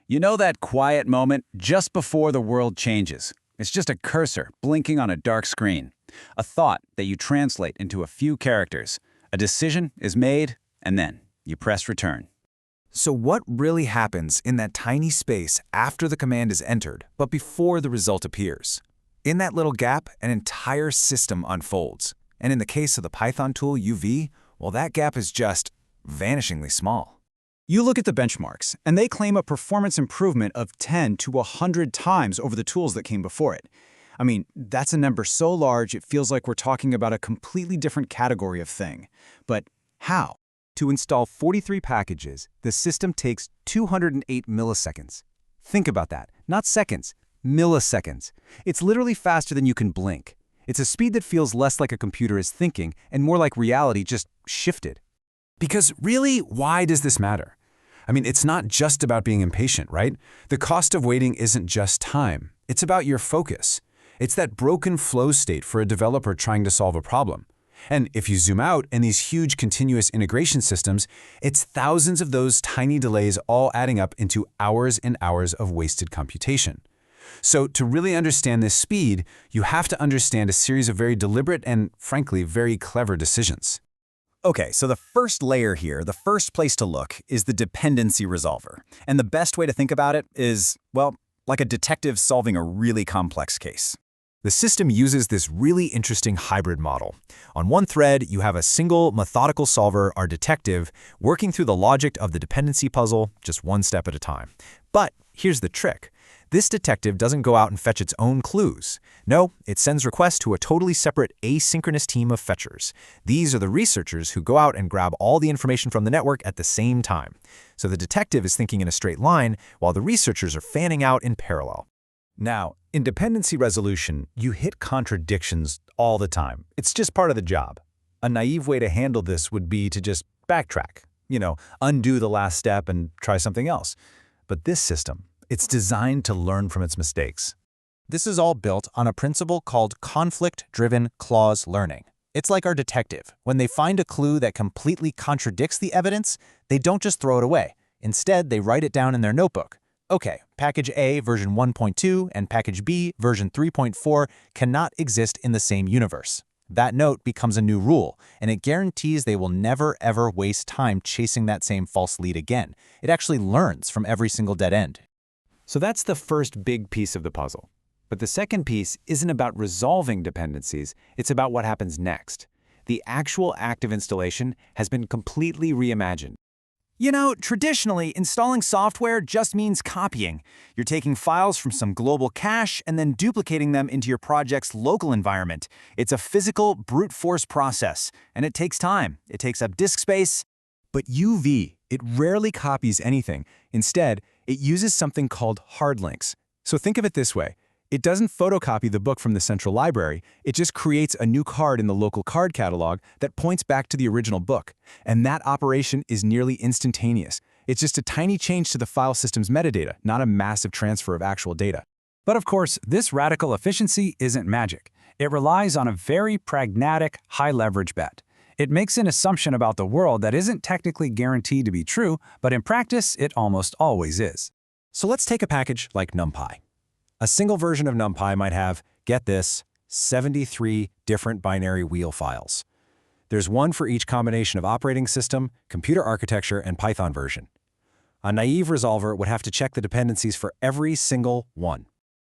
You know that quiet moment just before the world changes? It's just a cursor blinking on a dark screen. A thought that you translate into a few characters. A decision is made, and then you press return. So what really happens in that tiny space after the command is entered, but before the result appears? In that little gap, an entire system unfolds. And in the case of the Python tool UV, well, that gap is just vanishingly small. You look at the benchmarks, and they claim a performance improvement of 10 to 100 times over the tools that came before it. I mean, that's a number so large it feels like we're talking about a completely different category of thing. But how? To install 43 packages, the system takes 208 milliseconds. Think about that. Not seconds, milliseconds. It's literally faster than you can blink. It's a speed that feels less like a computer is thinking and more like reality just shifted. Because really, why does this matter? I mean, it's not just about being impatient, right? The cost of waiting isn't just time. It's about your focus. It's that broken flow state for a developer trying to solve a problem. And if you zoom out in these huge continuous integration systems, it's thousands of those tiny delays all adding up into hours and hours of wasted computation. So to really understand this speed, you have to understand a series of very deliberate and, frankly, very clever decisions. Okay, so the first layer here, the first place to look, is the dependency resolver. And the best way to think about it is, well, like a detective solving a really complex case. The system uses this really interesting hybrid model. On one thread, you have a single methodical solver, our detective, working through the logic of the dependency puzzle, just one step at a time. But here's the trick. This detective doesn't go out and fetch its own clues. No, it sends requests to a totally separate asynchronous team of fetchers. These are the researchers who go out and grab all the information from the network at the same time. So the detective is thinking in a straight line, while the researchers are fanning out in parallel. Now, in dependency resolution, you hit contradictions all the time. It's just part of the job. A naive way to handle this would be to just backtrack, undo the last step and try something else. But this system, it's designed to learn from its mistakes. This is all built on a principle called conflict-driven clause learning. It's like our detective. When they find a clue that completely contradicts the evidence, they don't just throw it away. Instead, they write it down in their notebook. Okay, package A version 1.2 and package B version 3.4 cannot exist in the same universe. That note becomes a new rule, and it guarantees they will never ever waste time chasing that same false lead again. It actually learns from every single dead end. So that's the first big piece of the puzzle. But the second piece isn't about resolving dependencies, it's about what happens next. The actual act of installation has been completely reimagined. Traditionally, installing software just means copying. You're taking files from some global cache and then duplicating them into your project's local environment. It's a physical, brute force process, and it takes time. It takes up disk space. But UV, it rarely copies anything. Instead, it uses something called hard links. So think of it this way. It doesn't photocopy the book from the central library. It just creates a new card in the local card catalog that points back to the original book. And that operation is nearly instantaneous. It's just a tiny change to the file system's metadata, not a massive transfer of actual data. But of course, this radical efficiency isn't magic. It relies on a very pragmatic, high-leverage bet. It makes an assumption about the world that isn't technically guaranteed to be true, but in practice, it almost always is. So let's take a package like NumPy. A single version of NumPy might have, get this, 73 different binary wheel files. There's one for each combination of operating system, computer architecture, and Python version. A naive resolver would have to check the dependencies for every single one.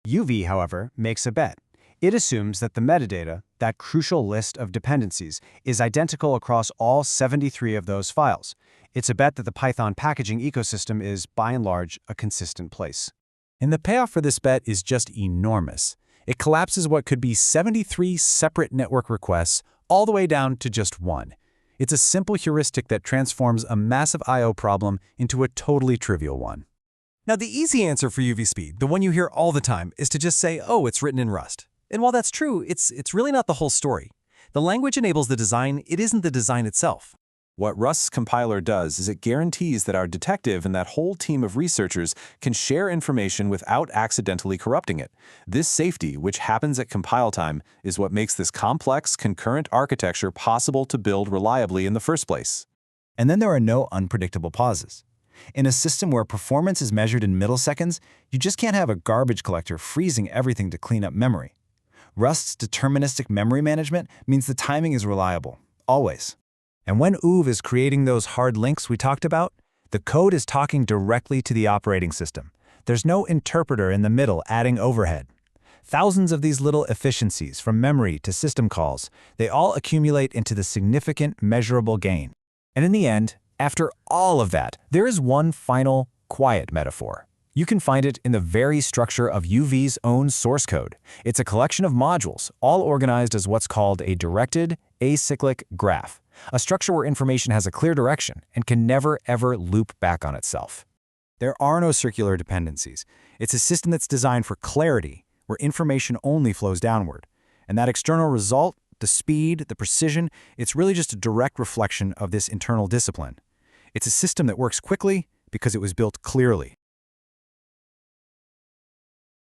UV, however, makes a bet. It assumes that the metadata, that crucial list of dependencies, is identical across all 73 of those files. It's a bet that the Python packaging ecosystem is, by and large, a consistent place. And the payoff for this bet is just enormous. It collapses what could be 73 separate network requests all the way down to just one. It's a simple heuristic that transforms a massive I/O problem into a totally trivial one. Now, the easy answer for UV speed, the one you hear all the time, is to just say, oh, it's written in Rust. And while that's true, it's really not the whole story. The language enables the design, it isn't the design itself. What Rust's compiler does is it guarantees that our detective and that whole team of researchers can share information without accidentally corrupting it. This safety, which happens at compile time, is what makes this complex, concurrent architecture possible to build reliably in the first place. And then there are no unpredictable pauses. In a system where performance is measured in milliseconds, you just can't have a garbage collector freezing everything to clean up memory. Rust's deterministic memory management means the timing is reliable, always. And when OOV is creating those hard links we talked about, the code is talking directly to the operating system. There's no interpreter in the middle adding overhead. Thousands of these little efficiencies, from memory to system calls, they all accumulate into the significant, measurable gain. And in the end, after all of that, there is one final, quiet metaphor. You can find it in the very structure of UV's own source code. It's a collection of modules, all organized as what's called a directed, acyclic graph, a structure where information has a clear direction and can never, ever loop back on itself. There are no circular dependencies. It's a system that's designed for clarity, where information only flows downward. And that external result, the speed, the precision, it's really just a direct reflection of this internal discipline. It's a system that works quickly because it was built clearly.